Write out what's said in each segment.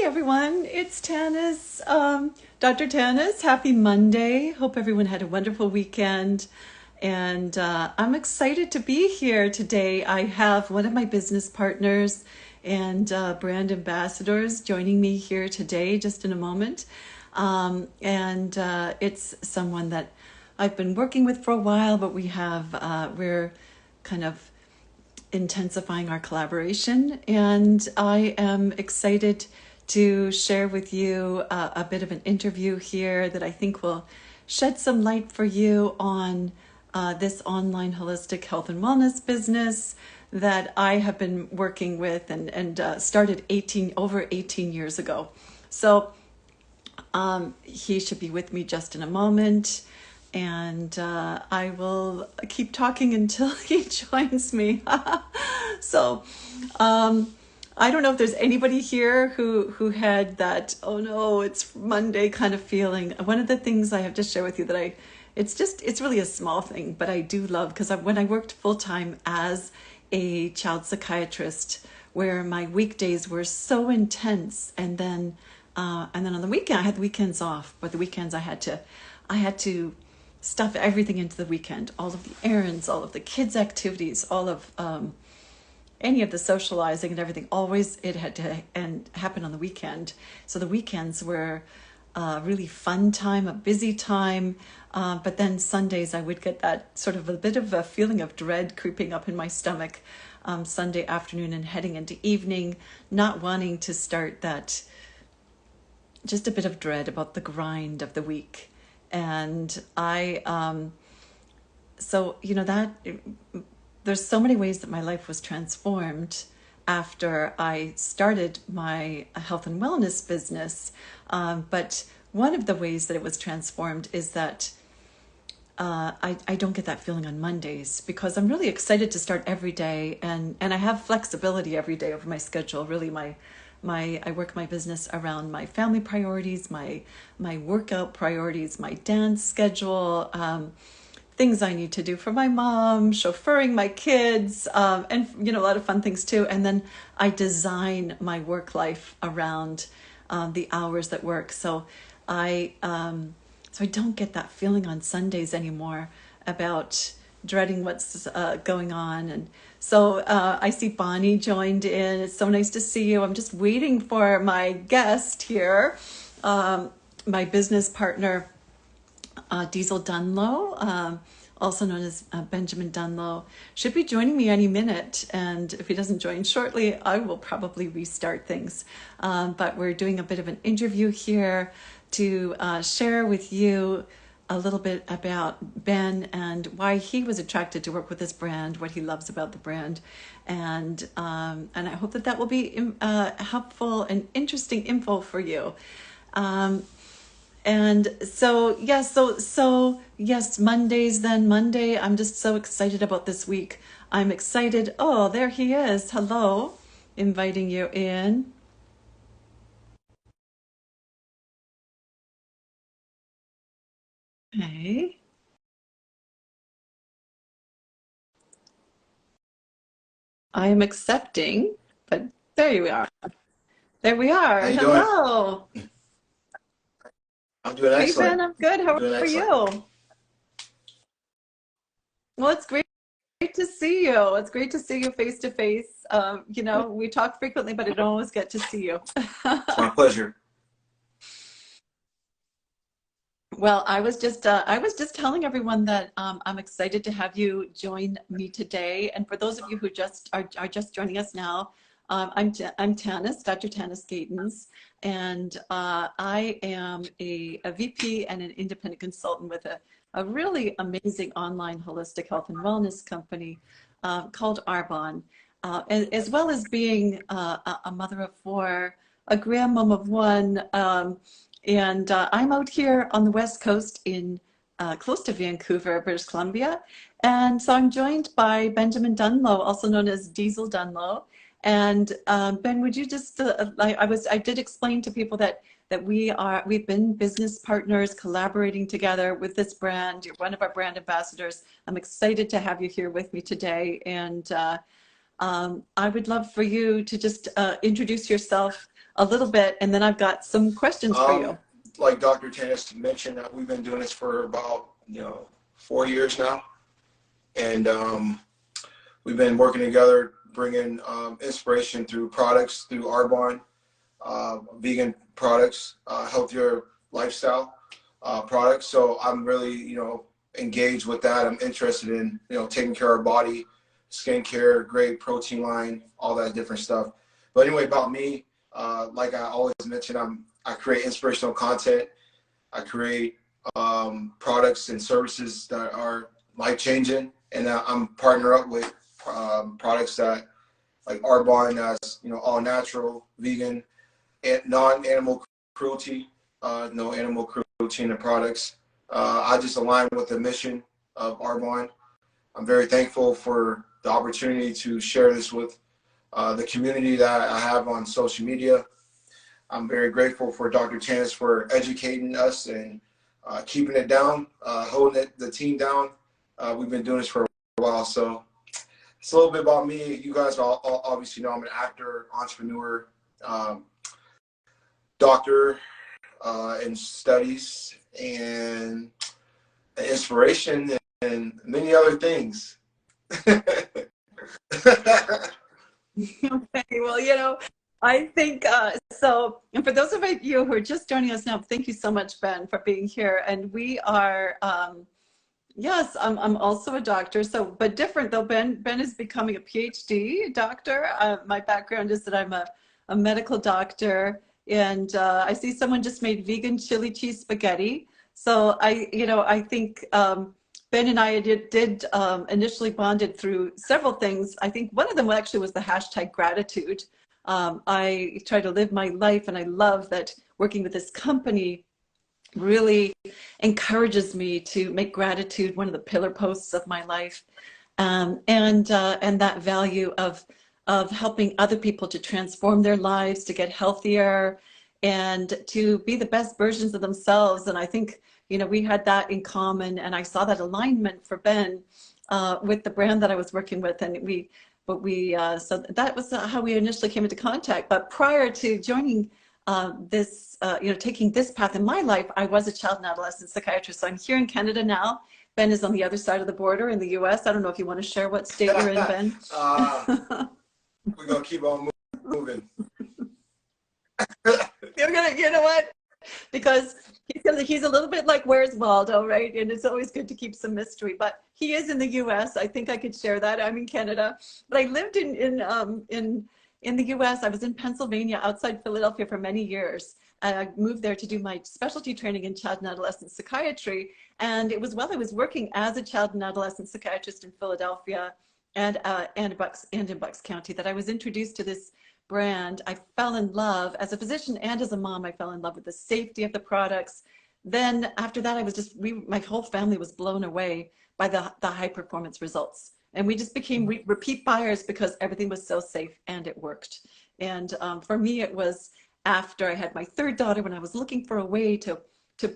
Everyone, it's Tanis, Dr. Tanis. Happy Monday. Hope everyone had a wonderful weekend. And I'm excited to be here today. I have one of my business partners and brand ambassadors joining me here today, just in a moment. It's someone that I've been working with for a while, but we're kind of intensifying our collaboration, and I am excited to share with you a bit of an interview here that I think will shed some light for you on this online holistic health and wellness business that I have been working with and started over 18 years ago. So he should be with me just in a moment, and I will keep talking until he joins me. So I don't know if there's anybody here who had that, oh no, it's Monday kind of feeling. One of the things I have to share with you that it's really a small thing, but I do love, because when I worked full-time as a child psychiatrist, where my weekdays were so intense, and then on the weekend, I had the weekends off, but the weekends I had to stuff everything into the weekend, all of the errands, all of the kids' activities, all of any of the socializing and everything. Always it had to happen on the weekend. So the weekends were a really fun time, a busy time. But then Sundays, I would get that sort of a bit of a feeling of dread creeping up in my stomach Sunday afternoon and heading into evening, not wanting to start that, just a bit of dread about the grind of the week. And there's so many ways that my life was transformed after I started my health and wellness business. But one of the ways that it was transformed is that I don't get that feeling on Mondays, because I'm really excited to start every day, and I have flexibility every day over my schedule. Really, I work my business around my family priorities, my workout priorities, my dance schedule, things I need to do for my mom, chauffeuring my kids, and a lot of fun things too. And then I design my work life around the hours that work. So I don't get that feeling on Sundays anymore about dreading what's going on. And so I see Bonnie joined in. It's so nice to see you. I'm just waiting for my guest here, my business partner, Diesel Dunlow, also known as Benjamin Dunlow, should be joining me any minute. And if he doesn't join shortly, I will probably restart things. But we're doing a bit of an interview here to share with you a little bit about Ben and why he was attracted to work with this brand, what he loves about the brand. And I hope that will be helpful and interesting info for you. And so, yes, yes, Monday, I'm just so excited about this week. I'm excited. Oh, there he is. Hello, inviting you in. Hey, I am accepting, but there you are. There we How are. you doing? Hello. I'm doing Hey, Ben, excellent. I'm good. I'm How doing are excellent. you? Well, it's great to see you. It's great to see you face to face. We talk frequently, but I don't always get to see you. It's my pleasure. Well, I was just telling everyone that I'm excited to have you join me today. And for those of you who are just joining us now, I'm Tanis, Dr. Tanis Gaitens, and I am a VP and an independent consultant with a really amazing online holistic health and wellness company called Arbonne, as well as being a mother of four, a grandmom of one. I'm out here on the West Coast in close to Vancouver, British Columbia. And so I'm joined by Benjamin Dunlow, also known as Diesel Dunlow. And Ben, would you just, I did explain to people that we've been business partners collaborating together with this brand. You're one of our brand ambassadors. I'm excited to have you here with me today. And I would love for you to just introduce yourself a little bit, and then I've got some questions for you. Like Dr. Tanis mentioned, we've been doing this for about 4 years now, and we've been working together, bringing inspiration through products, through Arbonne, vegan products, healthier lifestyle products. So I'm really, engaged with that. I'm interested in, taking care of our body, skincare, great protein line, all that different stuff. But anyway, about me, like I always mention, I create inspirational content. I create products and services that are life changing, and I'm partner up with products that like Arbonne, that's all natural, vegan, and non-animal cruelty, no animal cruelty in the products. I just align with the mission of Arbonne. I'm very thankful for the opportunity to share this with the community that I have on social media. I'm very grateful for Dr. Tanis for educating us and keeping it down, holding the team down. We've been doing this for a while, so it's a little bit about me. You guys all obviously know I'm an actor, entrepreneur, doctor in studies, and inspiration, and many other things. Okay, well, I think so. And for those of you who are just joining us now, thank you so much, Ben, for being here. And we are, yes, I'm also a doctor. So, but different though. Ben is becoming a PhD doctor. My background is that I'm a medical doctor, and I see someone just made vegan chili cheese spaghetti. So I think. Ben and I did initially bonded through several things. I think one of them actually was the hashtag gratitude. I try to live my life, and I love that working with this company really encourages me to make gratitude one of the pillar posts of my life, and that value of helping other people to transform their lives, to get healthier, and to be the best versions of themselves. And I think we had that in common, and I saw that alignment for Ben with the brand that I was working with, and so that was how we initially came into contact. But prior to joining this, taking this path in my life, I was a child and adolescent psychiatrist. So I'm here in Canada now. Ben is on the other side of the border in the U.S. I don't know if you want to share what state you're in, Ben. We're gonna keep on moving. You're gonna, you know what? Because he's a little bit like Where's Waldo, right? And it's always good to keep some mystery. But he is in the U.S. I think I could share that. I'm in Canada, but I lived in the U.S. I was in Pennsylvania, outside Philadelphia, for many years. I moved there to do my specialty training in child and adolescent psychiatry. And it was while I was working as a child and adolescent psychiatrist in Philadelphia and in Bucks County that I was introduced to this brand. I fell in love as a physician and as a mom. I fell in love with the safety of the products. Then after that, I was just, my whole family was blown away by the high performance results. And we just became repeat buyers because everything was so safe and it worked. And for me, it was after I had my third daughter, when I was looking for a way to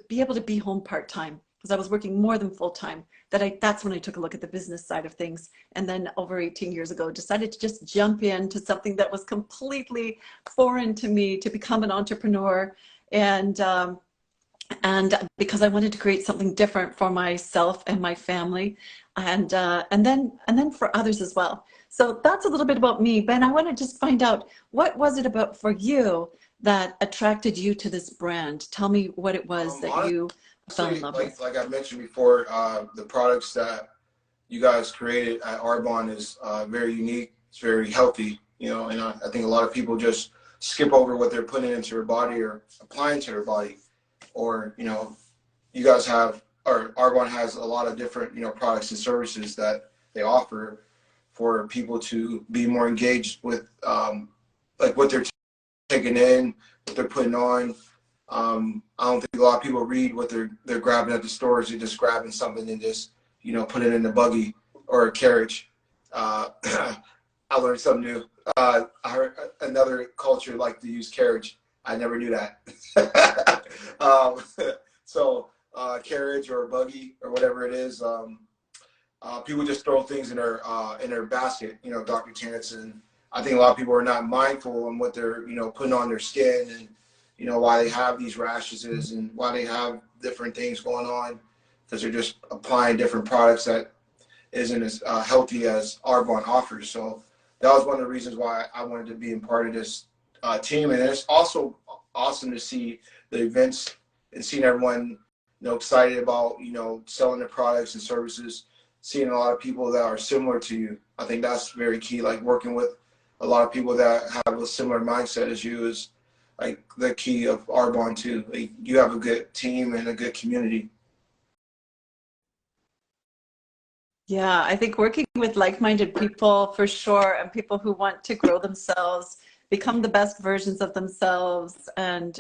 be able to be home part-time, because I was working more than full-time, that's when I took a look at the business side of things. And then over 18 years ago, decided to just jump into something that was completely foreign to me, to become an entrepreneur. And because I wanted to create something different for myself and my family, and then for others as well. So that's a little bit about me. Ben, I want to just find out, what was it about for you that attracted you to this brand? Tell me what it was that you fell in love with. Like I mentioned before, the products that you guys created at Arbonne is very unique. It's very healthy, and I think a lot of people just skip over what they're putting into their body or applying to their body. Or, you guys have, or Arbonne has a lot of different, products and services that they offer for people to be more engaged with, like what they're taking in, what they're putting on. I don't think a lot of people read what they're grabbing at the stores. They're just grabbing something and just, put it in the buggy or a carriage. I learned something new. I heard another culture like to use carriage. I never knew that. So carriage or buggy or whatever it is, people just throw things in their basket. Dr. Tanis, and I think a lot of people are not mindful on what they're, putting on their skin, and, why they have these rashes and why they have different things going on, because they're just applying different products that isn't as healthy as Arbonne offers. So that was one of the reasons why I wanted to be a part of this team. And it's also awesome to see the events and seeing everyone, excited about, selling their products and services, seeing a lot of people that are similar to you. I think that's very key. Like working with a lot of people that have a similar mindset as you is like the key of Arbonne too. Like, you have a good team and a good community. Yeah, I think working with like-minded people for sure, and people who want to grow themselves, become the best versions of themselves, and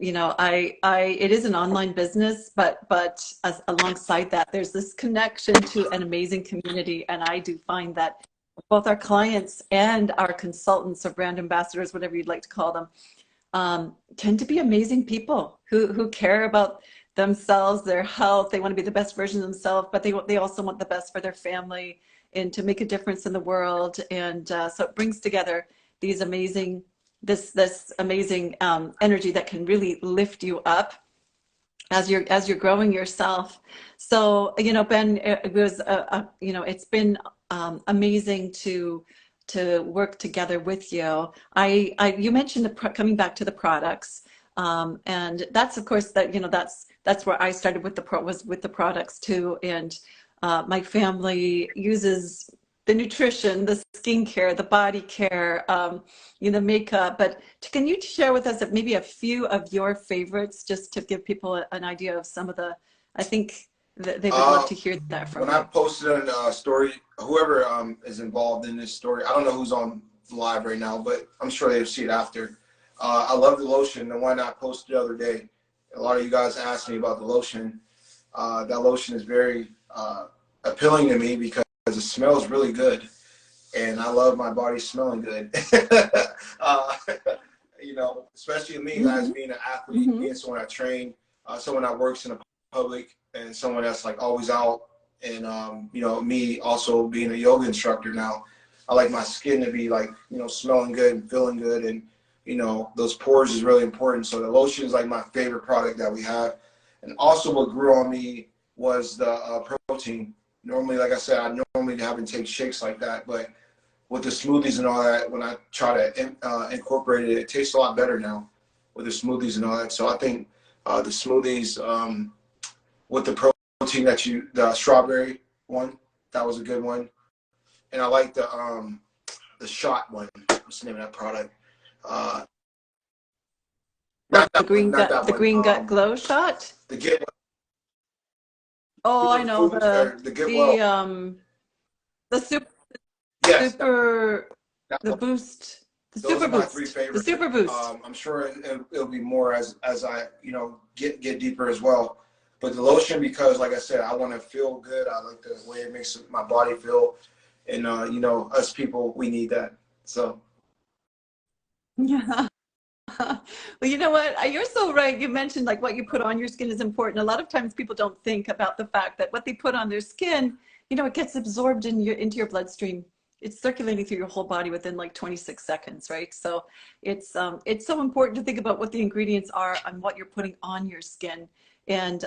it is an online business, but alongside that, there's this connection to an amazing community, and I do find that both our clients and our consultants or brand ambassadors, whatever you'd like to call them, tend to be amazing people who care about themselves, their health. They want to be the best version of themselves, but they also want the best for their family and to make a difference in the world. And so it brings together these amazing, this amazing energy that can really lift you up as you're growing yourself. So, Ben, it was it's been amazing to work together with you. You mentioned coming back to the products, and that's of course that's where I started with the products too. And my family uses the nutrition, the skincare, the body care, makeup. But can you share with us maybe a few of your favorites, just to give people an idea of some of the? I think that they would love to hear that from When you. I posted a story, whoever is involved in this story, I don't know who's on live right now, but I'm sure they'll see it after. I love the lotion, the one I posted the other day. A lot of you guys asked me about the lotion. That lotion is very appealing to me because it smells really good, and I love my body smelling good. uh, especially me as being an athlete, being someone I train, someone that works in the public, and someone that's like always out. And me also being a yoga instructor now, I like my skin to be like, smelling good and feeling good, and those pores is really important. So the lotion is like my favorite product that we have. And also what grew on me was the protein. Normally, like I said, I normally haven't taken shakes like that, but with the smoothies and all that, when I try to incorporate it, it tastes a lot better now with the smoothies and all that. So I think the smoothies with the protein the strawberry one, that was a good one. And I like the shot one. What's the name of that product? Not The that one, green not gut, that the one. green gut glow shot. The Get Oh, I know Superfoods, or the Get Well. the super Yes, super that the one. boost, the Those super are my three boost, the favorite. super boost. I'm sure it'll be more as I get deeper as well. But the lotion, because like I said, I want to feel good. I like the way it makes my body feel, and us people, we need that. So Yeah. Well, you know what? You're so right. You mentioned like what you put on your skin is important. A lot of times people don't think about the fact that what they put on their skin, it gets absorbed into your bloodstream. It's circulating through your whole body within like 26 seconds, right? So it's so important to think about what the ingredients are and what you're putting on your skin. And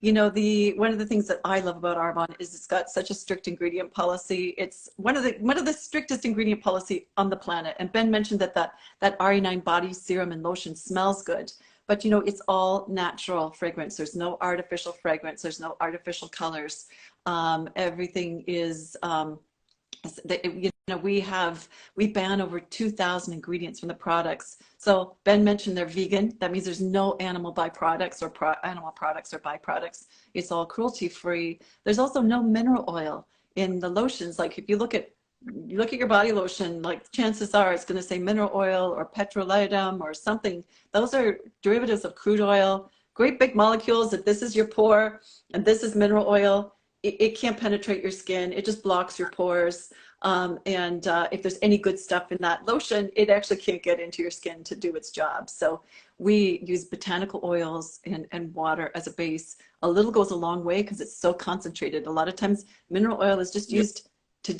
the one of the things that I love about Arbonne is it's got such a strict ingredient policy. It's one of the strictest ingredient policy on the planet. And Ben mentioned that RE9 body serum and lotion smells good, but it's all natural fragrance. There's no artificial fragrance. There's no artificial colors. Everything is we ban over 2,000 ingredients from the products. So Ben mentioned they're vegan. That means there's no animal byproducts or animal products or byproducts. It's all cruelty free. There's also no mineral oil in the lotions. Like if you look at your body lotion, like chances are it's going to say mineral oil or petrolatum or something. Those are derivatives of crude oil, great big molecules. If this is your pore and this is mineral oil, it can't penetrate your skin. It just blocks your pores. And if there's any good stuff in that lotion, it actually can't get into your skin to do its job. So we use botanical oils and water as a base. A little goes a long way because it's so concentrated. A lot of times mineral oil is just yeah, used to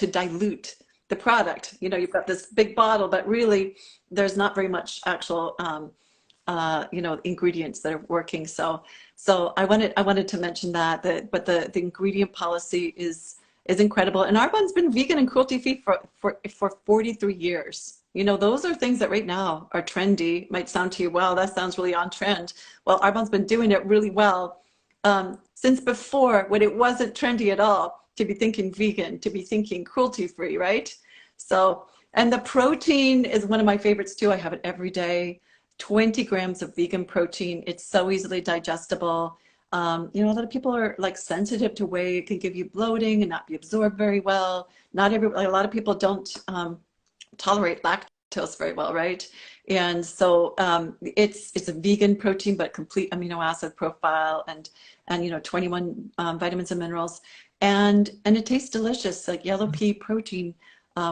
dilute the product. You know, you've got this big bottle, but really there's not very much actual you know, ingredients that are working. So I wanted to mention that, but the ingredient policy is incredible. And Arbonne's been vegan and cruelty free for 43 years. You know, those are things that right now are trendy. Might sound to you, well, that sounds really on trend. Well, Arbonne's been doing it really well since before, when it wasn't trendy at all to be thinking vegan, to be thinking cruelty free, right? So, and the protein is one of my favorites too. I have it every day. 20 grams of vegan protein. It's so easily digestible. You know, a lot of people are like sensitive to whey. It can give you bloating and not be absorbed very well. Not every, like, a lot of people don't tolerate lactose very well, right? And so it's a vegan protein, but complete amino acid profile, and you know, 21 vitamins and minerals, and it tastes delicious. Like yellow pea protein,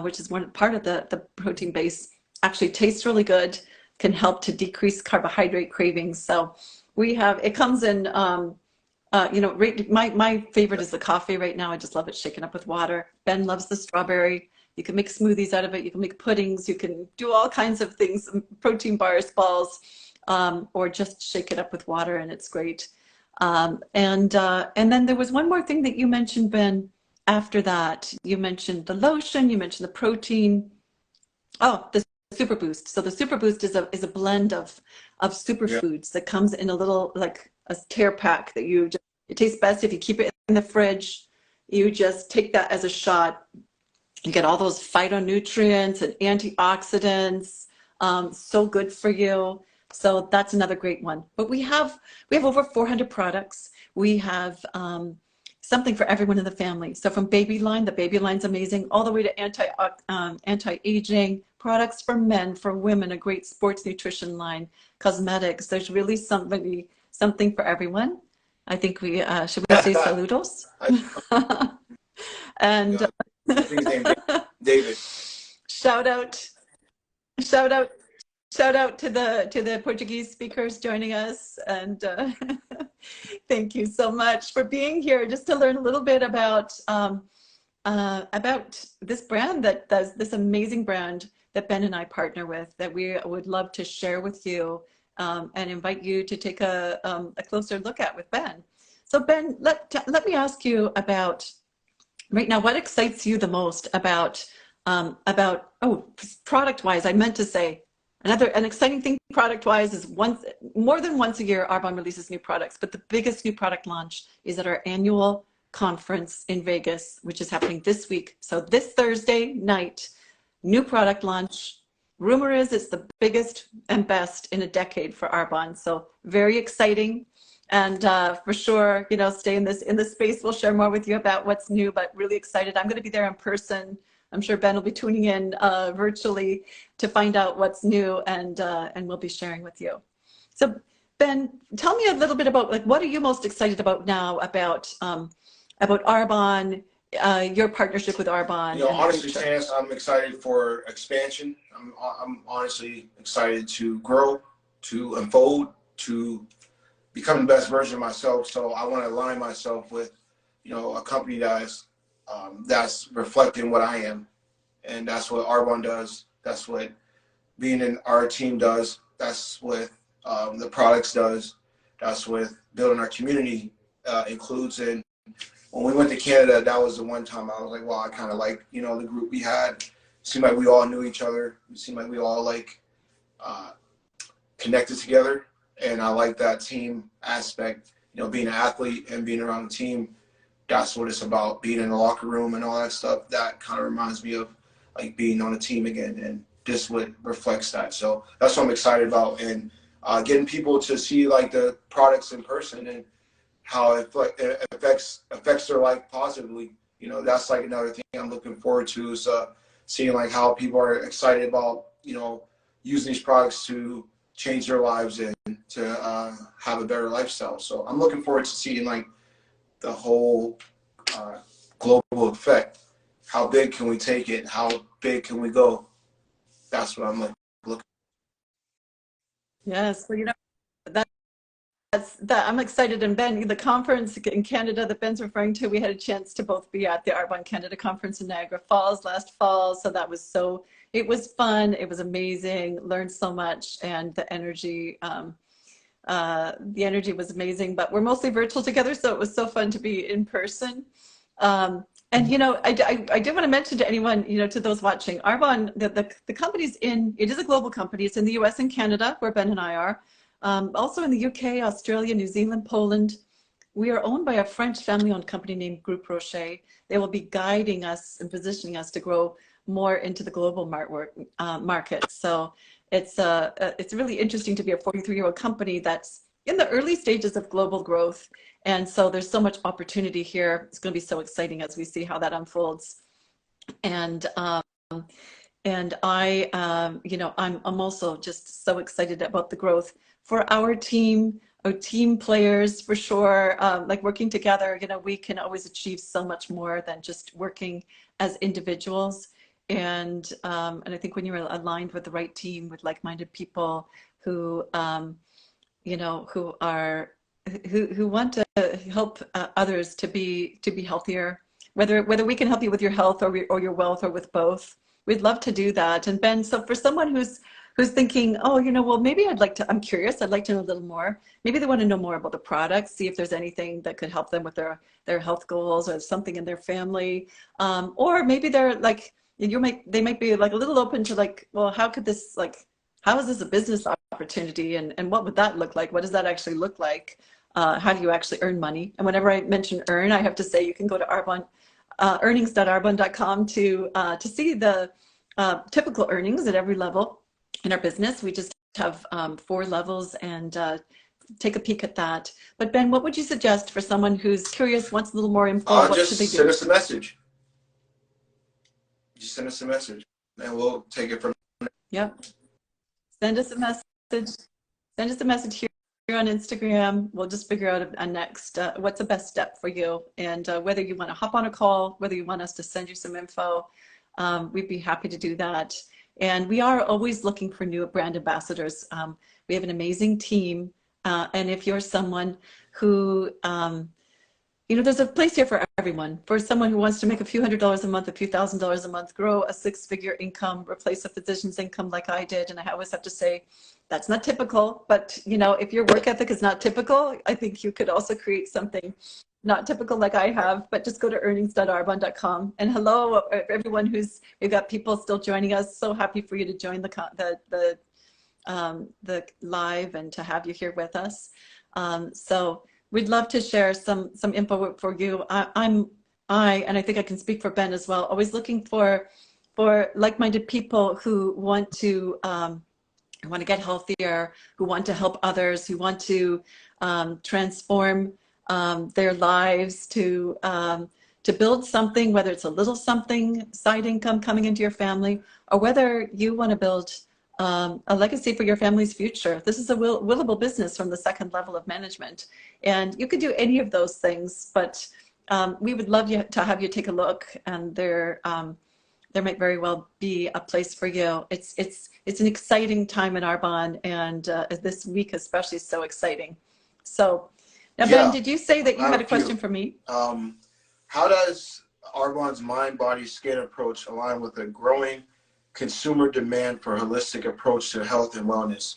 which is one part of the protein base, actually tastes really good. Can help to decrease carbohydrate cravings. So we have, it comes in, you know, my favorite is the coffee right now. I just love it shaken up with water. Ben loves the strawberry. You can make smoothies out of it. You can make puddings. You can do all kinds of things, protein bars, balls, or just shake it up with water, and it's great. And then there was one more thing that you mentioned, Ben, after that. You mentioned the lotion, you mentioned the protein. Oh, the Super Boost. So the Super Boost is a blend of superfoods that comes in a little, like a tear pack that you just, it tastes best if you keep it in the fridge. You just take that as a shot. You get all those phytonutrients and antioxidants. So good for you. So that's another great one. But we have over 400 products. We have something for everyone in the family. So from baby line, the baby line's amazing, all the way to anti-aging products for men, for women, a great sports nutrition line, cosmetics. There's really something for everyone. I think we should we say saludos? And I think his name David. shout out, shout out, shout out to the Portuguese speakers joining us, and thank you so much for being here, just to learn a little bit about this brand, this amazing brand that Ben and I partner with, that we would love to share with you, and invite you to take a closer look at with Ben. So Ben, let me ask you about right now, what excites you the most about oh, product wise, I meant to say, an exciting thing product wise is more than once a year Arbonne releases new products, but the biggest new product launch is at our annual conference in Vegas, which is happening this week. So this Thursday night, new product launch. Rumor is it's the biggest and best in a decade for Arbonne. So very exciting. And for sure, you know, stay in this space. We'll share more with you about what's new, but really excited. I'm going to be there in person. I'm sure Ben will be tuning in virtually to find out what's new, and we'll be sharing with you. So Ben, tell me a little bit about, like, what are you most excited about now about Arbonne, your partnership with Arbonne? You know, honestly, TANIS, I'm excited for expansion. I'm honestly excited to grow, to unfold, to become the best version of myself. So I want to align myself with, you know, a company that's reflecting what I am, and that's what Arbonne does. That's what being in our team does. That's what the products does. That's what building our community includes. And when we went to Canada, that was the one time I was like, well, I kind of like, you know, the group we had. It seemed like we all knew each other. It seemed like we all like connected together. And I like that team aspect, you know, being an athlete and being around the team. That's what it's about, being in the locker room and all that stuff. That kind of reminds me of like being on a team again, and this what reflects that. So that's what I'm excited about, and getting people to see like the products in person and how it affects their life positively. You know, that's like another thing I'm looking forward to, is seeing like how people are excited about, you know, using these products to change their lives and to have a better lifestyle. So I'm looking forward to seeing like the whole global effect. How big can we take it? How big can we go? That's what I'm looking. Yes, well, you know, that I'm excited. And Ben, the conference in Canada that Ben's referring to, we had a chance to both be at the Arbonne Canada conference in Niagara Falls last fall. So that was it was fun. It was amazing. Learned so much, and the energy was amazing. But we're mostly virtual together, so it was so fun to be in person. And I did want to mention to anyone, to those watching, Arbonne, the company's it is a global company. It's in the US and Canada, where Ben and I are. Also in the UK, Australia, New Zealand, Poland. We are owned by a French family-owned company named Groupe Rocher. They will be guiding us and positioning us to grow more into the global market. So it's really interesting to be a 43-year-old company that's in the early stages of global growth. And so there's so much opportunity here. It's going to be so exciting as we see how that unfolds. And I'm also just so excited about the growth for our team players, for sure. Like working together, we can always achieve so much more than just working as individuals. And I think when you're aligned with the right team, with like-minded people who who want to help others to be healthier, whether we can help you with your health or your wealth, or with both, we'd love to do that. And Ben, so for someone who's thinking, oh, well, maybe I'm curious, I'd like to know a little more. Maybe they want to know more about the products, see if there's anything that could help them with their health goals, or something in their family. Or maybe they're like, they might be like a little open to like, well, how is this a business opportunity, and what would that look like? What does that actually look like? How do you actually earn money? And whenever I mention earn, I have to say you can go to Arbonne, earnings.arbonne.com to see the typical earnings at every level in our business. We just have 4 levels, and take a peek at that. But Ben, what would you suggest for someone who's curious, wants a little more info? What should they do? Just send us a message. Just send us a message, and we'll take it from there. Yep. Send us a message. Send us a message here on Instagram. We'll just figure out a next, what's the best step for you. And whether you want to hop on a call, whether you want us to send you some info, we'd be happy to do that. And we are always looking for new brand ambassadors. We have an amazing team. And if you're someone who, there's a place here for everyone. For someone who wants to make a few $100s a month, a few $1,000s a month, grow a 6-figure income, replace a physician's income like I did. And I always have to say, that's not typical. But, if your work ethic is not typical, I think you could also create something not typical like I have. But just go to earnings.arbonne.com. And hello, everyone we've got people still joining us. So happy for you to join the live and to have you here with us. So we'd love to share some info for you. And I think I can speak for Ben as well, always looking for like-minded people who want to get healthier, who want to help others, who want to transform their lives, to build something, whether it's a little something, side income coming into your family, or whether you want to build a legacy for your family's future. This is a willable business from the 2nd level of management. And you could do any of those things, but we would love to have you take a look, and there might very well be a place for you. It's an exciting time in Arbonne, and this week especially is so exciting. So now, Ben, did you say that you had a question for me? How does Arbonne's mind, body, skin approach align with a growing consumer demand for a holistic approach to health and wellness?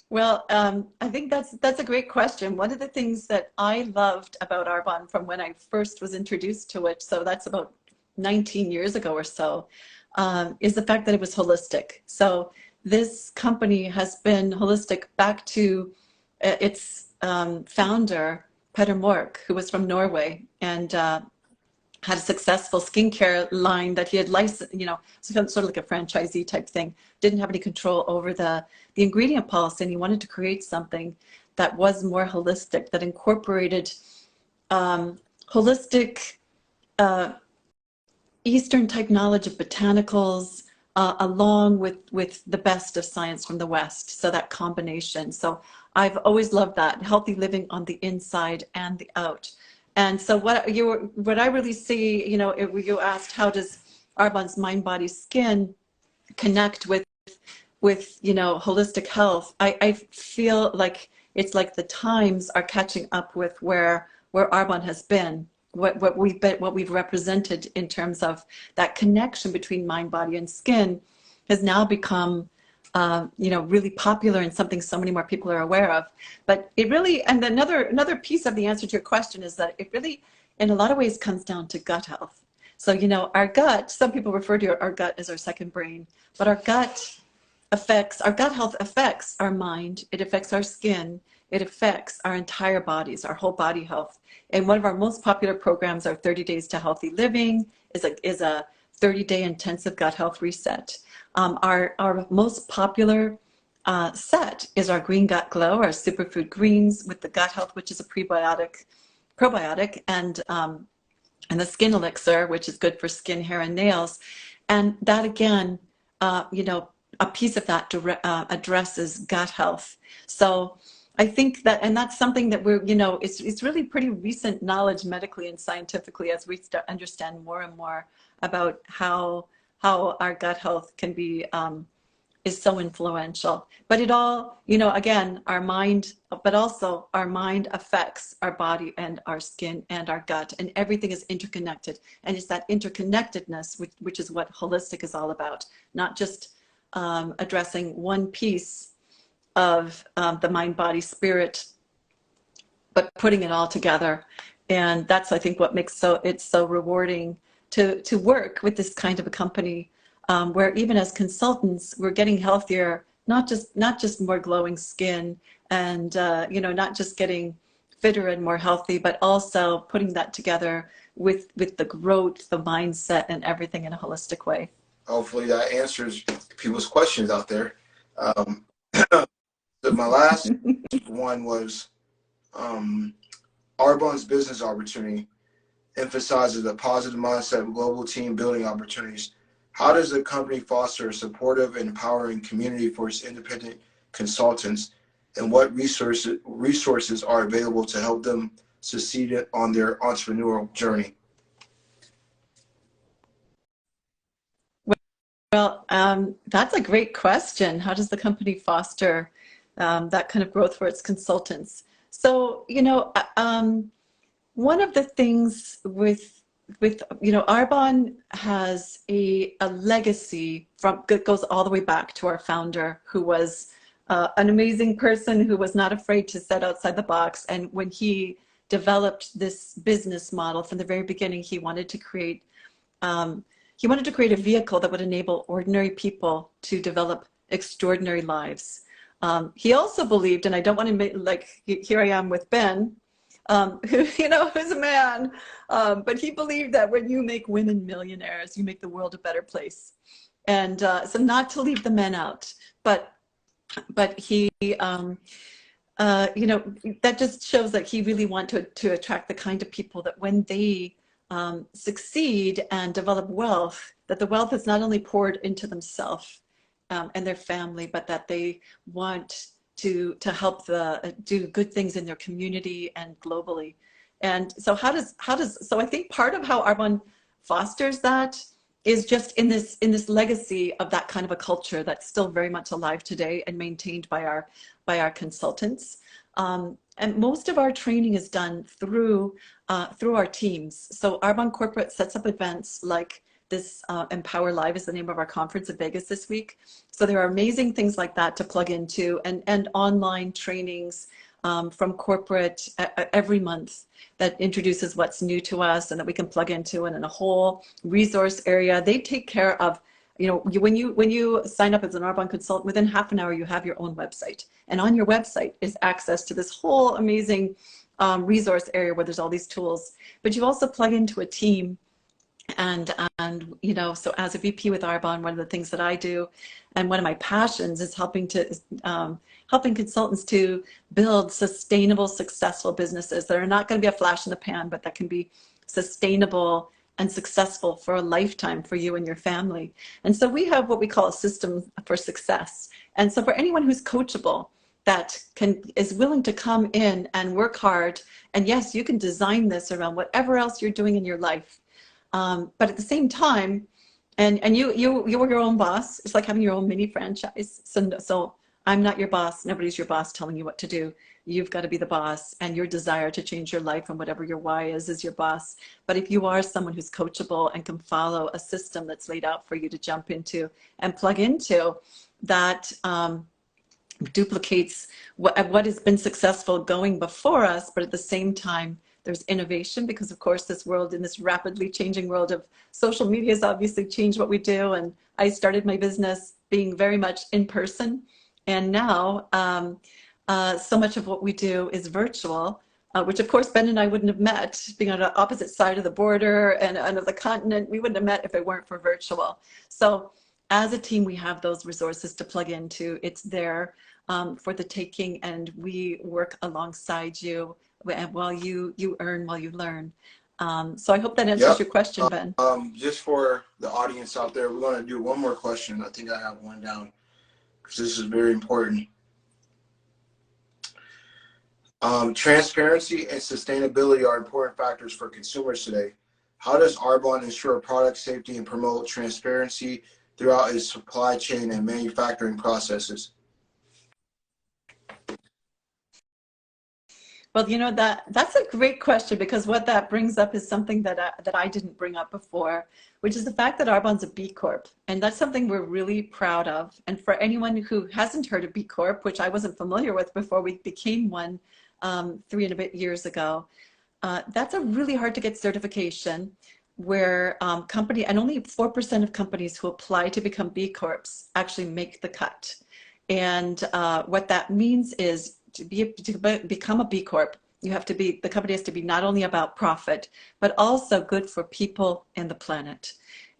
Well, I think that's a great question. One of the things that I loved about Arbonne from when I first was introduced to it, so that's about 19 years ago or so, is the fact that it was holistic. So this company has been holistic back to its founder, Peter Mork, who was from Norway, and had a successful skincare line that he had licensed, sort of like a franchisee type thing. Didn't have any control over the ingredient policy, and he wanted to create something that was more holistic, that incorporated holistic Eastern type knowledge of botanicals, along with the best of science from the West. So that combination. So I've always loved that, healthy living on the inside and the out. And so what I really see, you asked, how does Arbonne's mind, body, skin connect with with, you know, holistic health, I feel like it's like the times are catching up with where Arbonne has been, what we've represented in terms of that connection between mind, body, and skin has now become you know, really popular and something so many more people are aware of. But it really, and another piece of the answer to your question is that it really, in a lot of ways, comes down to gut health. So, you know, our gut, some people refer to our gut as our second brain, but our gut health affects our mind, it affects our skin, it affects our entire bodies, our whole body health. And one of our most popular programs, our 30 Days to Healthy Living, is a 30-day intensive gut health reset. Our most popular set is our Green Gut Glow, our superfood greens with the gut health, which is a probiotic, and the skin elixir, which is good for skin, hair, and nails. And that again, you know, a piece of that addresses gut health. So I think that, and that's something that we're, you know, it's really pretty recent knowledge medically and scientifically as we start understand more and more about how our gut health can be is so influential. But it all, you know, again, our mind, but also our mind affects our body and our skin and our gut, and everything is interconnected. And it's that interconnectedness, which is what holistic is all about, not just addressing one piece of the mind, body, spirit, but putting it all together. And that's, I think, what makes it's so rewarding to work with this kind of a company, where even as consultants, we're getting healthier, not just more glowing skin, and you know, not just getting fitter and more healthy, but also putting that together with the growth, the mindset, and everything in a holistic way. Hopefully that answers people's questions out there. So my last one was Arbonne's business opportunity emphasizes a positive mindset, global team building opportunities. How does the company foster a supportive and empowering community for its independent consultants, and what resources are available to help them succeed on their entrepreneurial journey? Well, that's a great question. How does the company foster that kind of growth for its consultants? So, you know, one of the things with you know, Arbonne has a legacy from goes all the way back to our founder, who was an amazing person who was not afraid to set outside the box. And when he developed this business model from the very beginning, he wanted to create a vehicle that would enable ordinary people to develop extraordinary lives. He also believed, and I don't want to make, like, here I am with Ben, who, you know, who's a man, but he believed that when you make women millionaires, you make the world a better place. And so not to leave the men out, but he, you know, that just shows that he really wanted to attract the kind of people that when they succeed and develop wealth, that the wealth is not only poured into themselves and their family, but that they want to help do good things in their community and globally. And so so I think part of how Arbonne fosters that is just in this legacy of that kind of a culture that's still very much alive today and maintained by our consultants. And most of our training is done through our teams. So Arbonne Corporate sets up events like this. Empower Live is the name of our conference in Vegas this week. So there are amazing things like that to plug into, and online trainings from corporate every month that introduces what's new to us and that we can plug into, and in a whole resource area. They take care of, you know, when you sign up as an Arbonne consultant, within half an hour you have your own website, and on your website is access to this whole amazing resource area where there's all these tools. But you also plug into a team, and you know, so as a VP with Arbonne, one of the things that I do, and one of my passions, is helping consultants to build sustainable, successful businesses that are not going to be a flash in the pan, but that can be sustainable and successful for a lifetime for you and your family. And so we have what we call a system for success. And so for anyone who's coachable, that is willing to come in and work hard, and yes, you can design this around whatever else you're doing in your life. But at the same time, And you were your own boss. It's like having your own mini franchise. So I'm not your boss. Nobody's your boss telling you what to do. You've got to be the boss, and your desire to change your life and whatever your why is your boss. But if you are someone who's coachable and can follow a system that's laid out for you to jump into and plug into, that duplicates what has been successful going before us, but at the same time, there's innovation, because of course this world, in this rapidly changing world of social media, has obviously changed what we do. And I started my business being very much in person, and now so much of what we do is virtual, which of course Ben and I wouldn't have met, being on the opposite side of the border and of the continent. We wouldn't have met if it weren't for virtual. So as a team, we have those resources to plug into. It's there for the taking, and we work alongside you while you earn, while you learn. So I hope that answers Yep. your question, Ben. Just for the audience out there, we're going to do one more question. I think I have one down because this is very important. Transparency and sustainability are important factors for consumers today. How does Arbonne ensure product safety and promote transparency throughout its supply chain and manufacturing processes? Well, you know, that's a great question, because what that brings up is something that I didn't bring up before, which is the fact that Arbonne's a B Corp. And that's something we're really proud of. And for anyone who hasn't heard of B Corp, which I wasn't familiar with before we became one 3 and a bit years ago, that's a really hard to get certification, where company, and only 4% of companies who apply to become B Corps actually make the cut. And what that means is, to become a B Corp, you have to be, the company has to be not only about profit, but also good for people and the planet.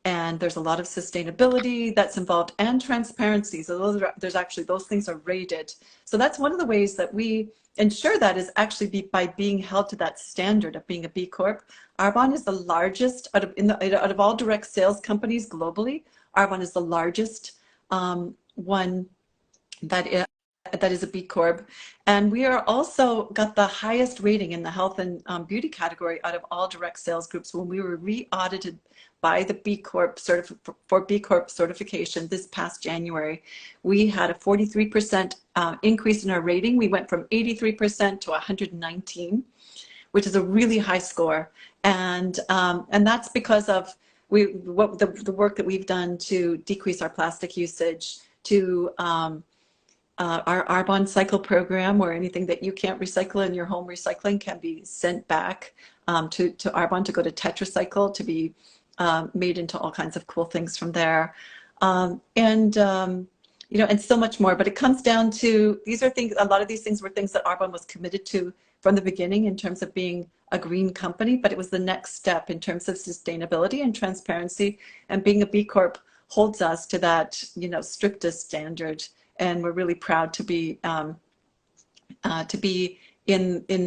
And there's a lot of sustainability that's involved, and transparency. So there's actually, those things are rated. So that's one of the ways that we ensure that, is actually by being held to that standard of being a B Corp. Arbonne is the largest out of all direct sales companies globally. Arbonne is the largest one that is a B Corp. And we are also got the highest rating in the health and beauty category out of all direct sales groups. When we were re-audited by the B Corp for B Corp certification this past January, we had a 43% increase in our rating. We went from 83% to 119, which is a really high score. And that's because of the work that we've done to decrease our plastic usage, to our Arbonne Cycle program, where anything that you can't recycle in your home recycling can be sent back to Arbonne to go to Tetracycle to be made into all kinds of cool things from there. You know, and so much more. But it comes down to, these are things, a lot of these things were things that Arbonne was committed to from the beginning in terms of being a green company, but it was the next step in terms of sustainability and transparency, and being a B Corp holds us to that, you know, strictest standard. And we're really proud to be in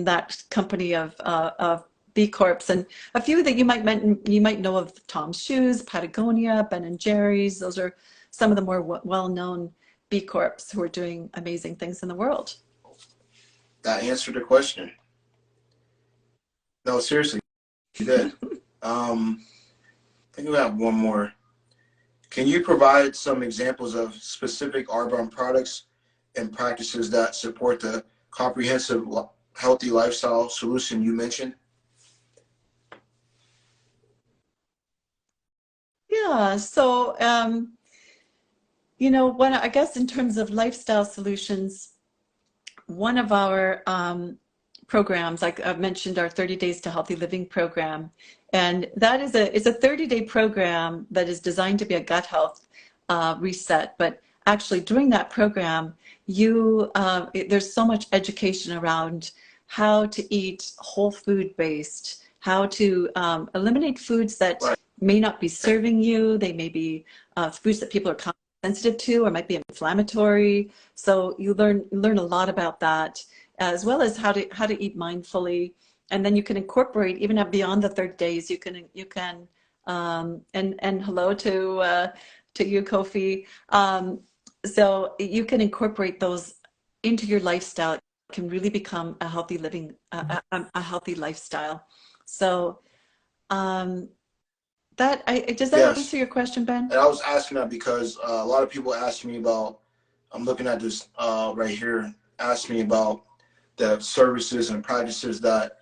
that company of B Corps. And a few that you might know of: Tom's Shoes, Patagonia, Ben and Jerry's. Those are some of the more well-known B Corps who are doing amazing things in the world. That answered the question. No, seriously, you did. I think we have one more. Can you provide some examples of specific Arbonne products and practices that support the comprehensive healthy lifestyle solution you mentioned? Yeah, so you know, I guess in terms of lifestyle solutions, one of our programs, like I've mentioned, our 30 Days to Healthy Living program. And that is it's a 30-day program that is designed to be a gut health reset. But actually during that program, there's so much education around how to eat whole food based, how to eliminate foods that may not be serving you. They may be foods that people are sensitive to, or might be inflammatory. So you learn a lot about that, as well as how to eat mindfully. And then you can incorporate, even beyond the 30 days, you can and hello to you, Kofi. So you can incorporate those into your lifestyle. It can really become a healthy living, a healthy lifestyle. So Does that Yes. answer your question, Ben? And I was asking that because a lot of people ask me about, I'm looking at this right here, ask me about the services and practices that,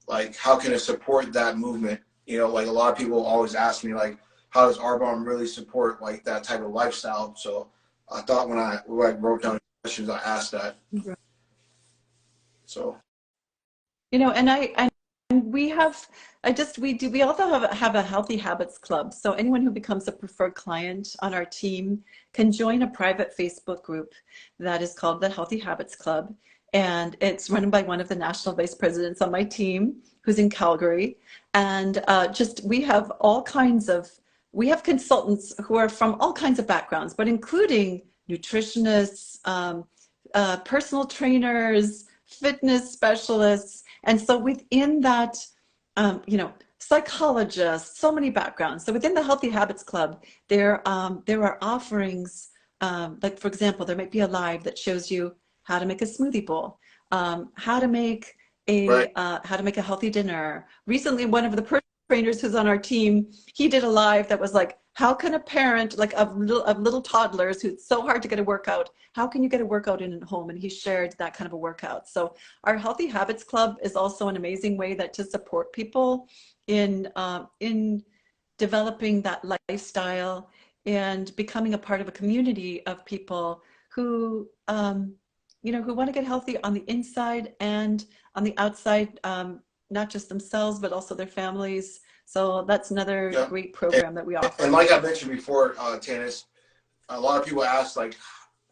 like, how can it support that movement? You know, like a lot of people always ask me, like, how does Arbonne really support like that type of lifestyle? So I thought when I wrote down questions, I asked that. So You know, and we have, we also have a healthy habits club. So anyone who becomes a preferred client on our team can join a private Facebook group that is called the Healthy Habits Club. And it's run by one of the national vice presidents on my team who's in Calgary. And we have all kinds of, we have consultants who are from all kinds of backgrounds, but including nutritionists, personal trainers, fitness specialists. And so within that, you know, psychologists, so many backgrounds. So within the Healthy Habits Club, there are offerings, like for example, there might be a live that shows you how to make a smoothie bowl, how to make right, how to make a healthy dinner. Recently, one of the personal trainers who's on our team, he did a live that was like, how can a parent like of little toddlers who's so hard to get a workout, how can you get a workout in at home? And he shared that kind of a workout. So our Healthy Habits Club is also an amazing way that to support people in developing that lifestyle and becoming a part of a community of people who you know, who want to get healthy on the inside and on the outside, not just themselves but also their families. So that's another yeah. great program that we And offer. like I mentioned before, Tanis, a lot of people ask like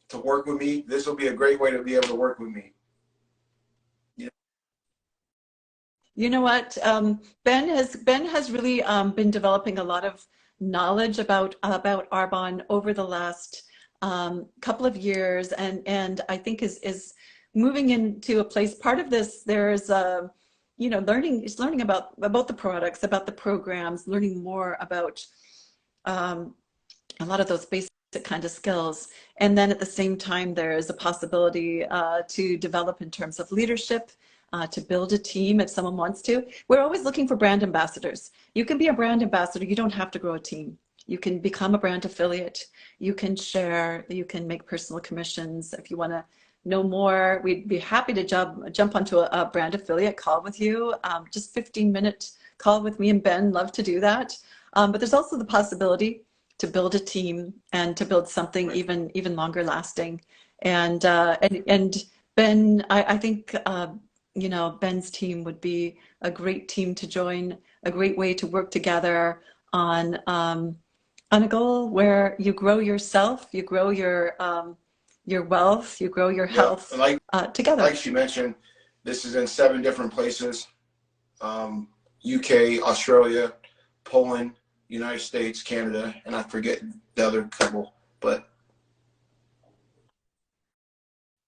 to work with me. This will be a great way to be able to work with me. Yeah. You know what? Ben has really been developing a lot of knowledge about Arbonne over the last couple of years, and I think is moving into a place. Part of this, there's you know, learning about the products, about the programs, learning more about um, a lot of those basic kind of skills. And then at the same time, there's a possibility to develop in terms of leadership, to build a team if someone wants to. We're always looking for brand ambassadors. You can be a brand ambassador. You don't have to grow a team. You can become a brand affiliate. You can share. You can make personal commissions. If you want to know more, we'd be happy to jump onto a brand affiliate call with you. Just 15-minute call with me and Ben. Love to do that. But there's also the possibility to build a team and to build something even longer lasting. And Ben, I think you know, Ben's team would be a great team to join, a great way to work together on a goal where you grow yourself, you grow your wealth, you grow your Yeah. health And together. like she mentioned, this is in 7 different places: UK, Australia, Poland, United States, Canada, and I forget the other couple, but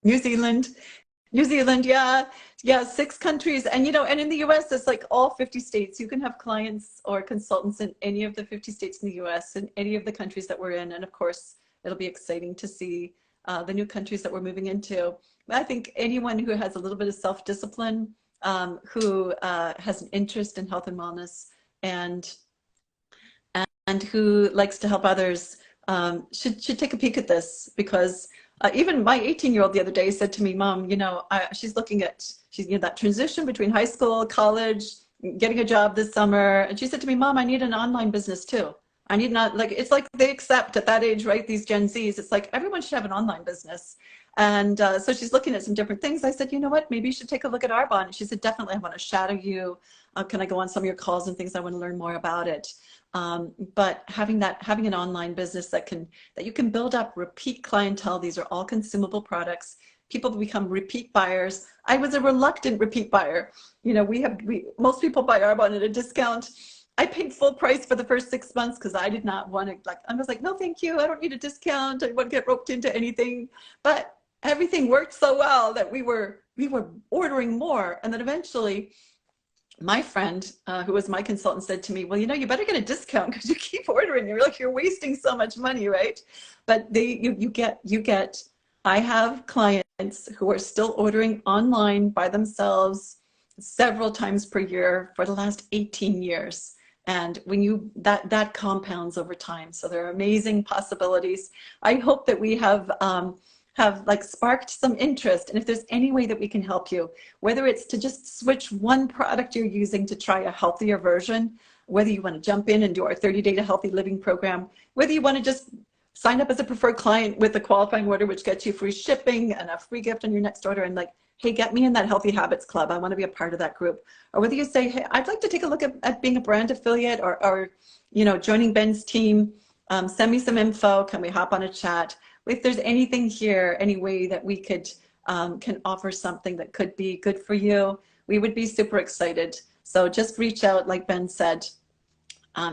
New Zealand. New Zealand, yeah, yeah, 6 countries. And you know, and in the US, it's like all 50 states. You can have clients or consultants in any of the 50 states in the US and any of the countries that we're in. And of course, it'll be exciting to see the new countries that we're moving into. I think anyone who has a little bit of self-discipline, who has an interest in health and wellness, and and who likes to help others should take a peek at this, because even my 18-year-old the other day said to me, Mom, you know, she's looking at, she's, you know, that transition between high school, college, getting a job this summer. And she said to me, Mom, I need an online business too. I need not, like, it's like they accept at that age, right? These Gen Zs, it's like everyone should have an online business. And so she's looking at some different things. I said, you know what, maybe you should take a look at Arbonne. And she said, definitely, I want to shadow you. Can I go on some of your calls and things? I want to learn more about it. But having an online business that you can build up repeat clientele. These are all consumable products. People become repeat buyers. I was a reluctant repeat buyer. You know, most people buy Arbonne at a discount. I paid full price for the first 6 months because I did not want to, like, I was like, no, thank you. I don't need a discount. I don't want to get roped into anything. But everything worked so well that we were ordering more. And then eventually my friend, who was my consultant, said to me, well, you know, you better get a discount because you keep ordering. You're like, you're wasting so much money, right? But you get, I have clients who are still ordering online by themselves several times per year for the last 18 years. And when you that compounds over time. So there are amazing possibilities. I hope that we have like sparked some interest. And if there's any way that we can help you, whether it's to just switch one product you're using to try a healthier version, whether you want to jump in and do our 30-day to healthy living program, whether you want to just sign up as a preferred client with a qualifying order, which gets you free shipping and a free gift on your next order, and like, hey, get me in that Healthy Habits Club. I want to be a part of that group. Or whether you say, hey, I'd like to take a look at being a brand affiliate, or you know, joining Ben's team, send me some info. Can we hop on a chat? If there's anything here, any way that we could can offer something that could be good for you, we would be super excited. So just reach out, like Ben said,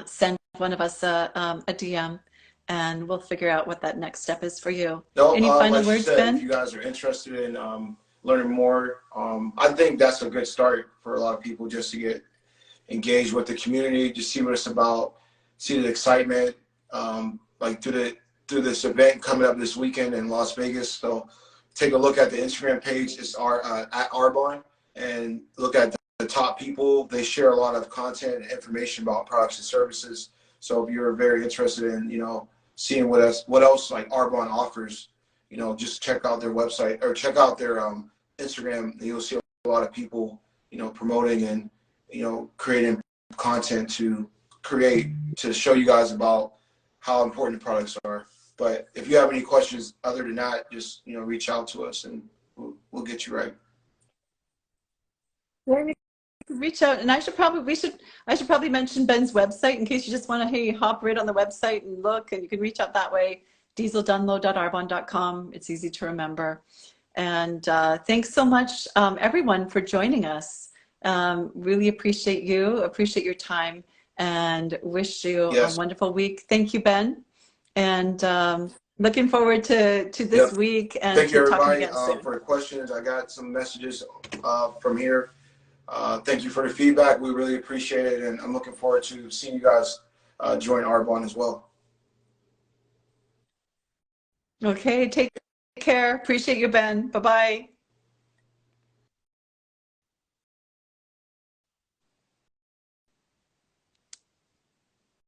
send one of us a DM, and we'll figure out what that next step is for you. No, Any final like you words, said, Ben? if you guys are interested in learning more, I think that's a good start for a lot of people, just to get engaged with the community, just see what it's about, see the excitement, like through this event coming up this weekend in Las Vegas. So take a look at the Instagram page. It's at Arbonne, and look at the top people. They share a lot of content and information about products and services. So if you're very interested in, you know, seeing what else like Arbonne offers, you know, just check out their website or check out their Instagram, and you'll see a lot of people, you know, promoting and, you know, creating content to show you guys about how important the products are. But if you have any questions other than that, just, you know, reach out to us and we'll get you right. Reach out, and I should probably mention Ben's website in case you just want to, hey, hop right on the website and look, and you can reach out that way. dieseldunlow.arbonne.com. It's easy to remember. And thanks so much, everyone, for joining us. Really appreciate your time, and wish you a Yes. wonderful week. Thank you, Ben, and looking forward to this Yep. week and Thank you, to talking everybody, again soon. for the questions. I got some messages from here. Thank you for the feedback. We really appreciate it, and I'm looking forward to seeing you guys join Arbonne as well. Okay, take care. Appreciate you, Ben. Bye-bye.